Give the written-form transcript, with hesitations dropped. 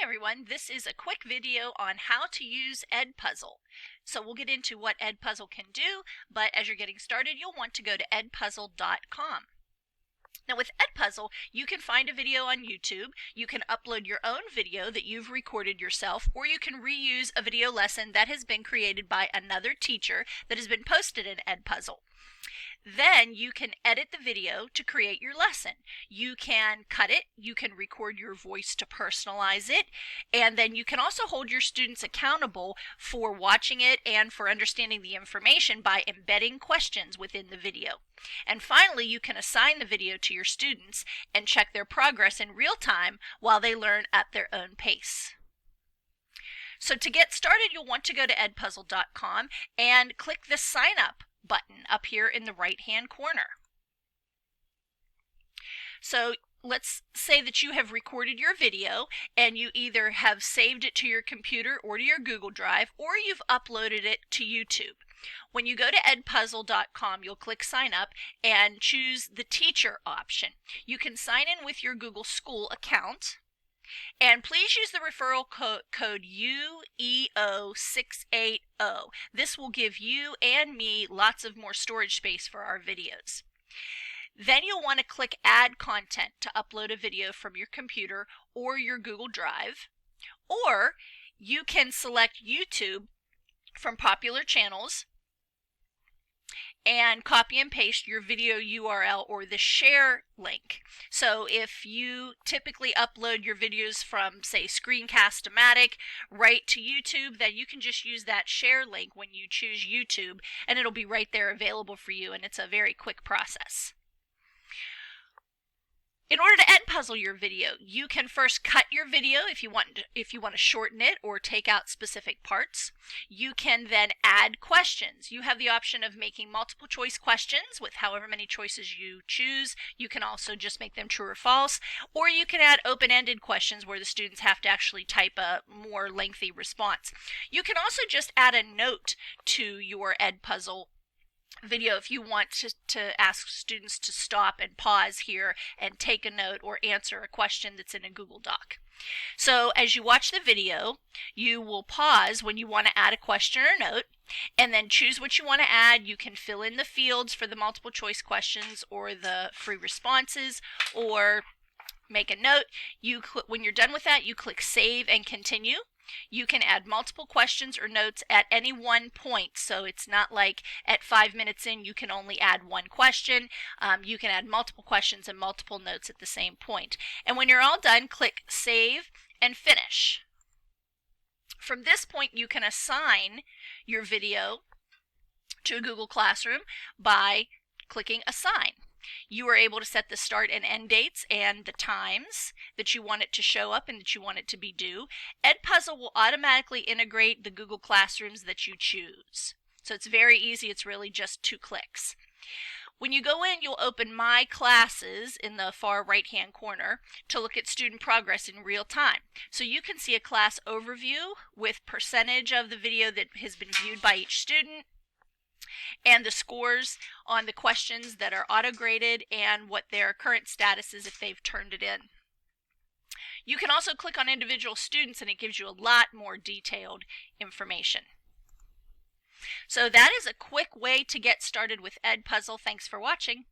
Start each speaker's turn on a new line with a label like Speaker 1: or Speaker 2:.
Speaker 1: everyone, this is a quick video on how to use EdPuzzle. So we'll get into what EdPuzzle can do, but as you're getting started, you'll want to go to edpuzzle.com. Now with EdPuzzle, you can find a video on YouTube, you can upload your own video that you've recorded yourself, or you can reuse a video lesson that has been created by another teacher that has been posted in EdPuzzle. Then you can edit the video to create your lesson. You can cut it, you can record your voice to personalize it, and then you can also hold your students accountable for watching it and for understanding the information by embedding questions within the video. And finally, you can assign the video to your students and check their progress in real time while they learn at their own pace. So to get started, you'll want to go to edpuzzle.com and click the Sign Up button up here in the right hand corner. So let's say that you have recorded your video and you either have saved it to your computer or to your Google Drive, or you've uploaded it to YouTube. When you go to edpuzzle.com, you'll click Sign Up and choose the Teacher option. You can sign in with your Google School account. And please use the referral code UEO680. This will give you and me lots of more storage space for our videos. Then you'll want to click Add Content to upload a video from your computer or your Google Drive. Or you can select YouTube from popular channels and copy and paste your video URL or the share link. So if you typically upload your videos from, say, Screencast-O-Matic right to YouTube, then you can just use that share link when you choose YouTube, and it'll be right there available for you, and it's a very quick process. In order to EdPuzzle your video, you can first cut your video if you want to shorten it or take out specific parts. You can then add questions. You have the option of making multiple choice questions with however many choices you choose. You can also just make them true or false, or you can add open-ended questions where the students have to actually type a more lengthy response. You can also just add a note to your EdPuzzle video if you want to ask students to stop and pause here and take a note or answer a question that's in a Google Doc. So as you watch the video, you will pause when you want to add a question or note, and then choose what you want to add. You can fill in the fields for the multiple choice questions or the free responses, or make a note. When you're done with that, you click Save and Continue. You can add multiple questions or notes at any one point, so it's not like at 5 minutes in you can only add one question. You can add multiple questions and multiple notes at the same point. And when you're all done, click Save and Finish. From this point, you can assign your video to a Google Classroom by clicking Assign. You are able to set the start and end dates and the times that you want it to show up and that you want it to be due. EdPuzzle will automatically integrate the Google Classrooms that you choose. So it's very easy. It's really just 2 clicks. When you go in, you'll open My Classes in the far right-hand corner to look at student progress in real time. So you can see a class overview with percentage of the video that has been viewed by each student, and the scores on the questions that are auto-graded and what their current status is if they've turned it in. You can also click on individual students and it gives you a lot more detailed information. So that is a quick way to get started with EdPuzzle. Thanks for watching.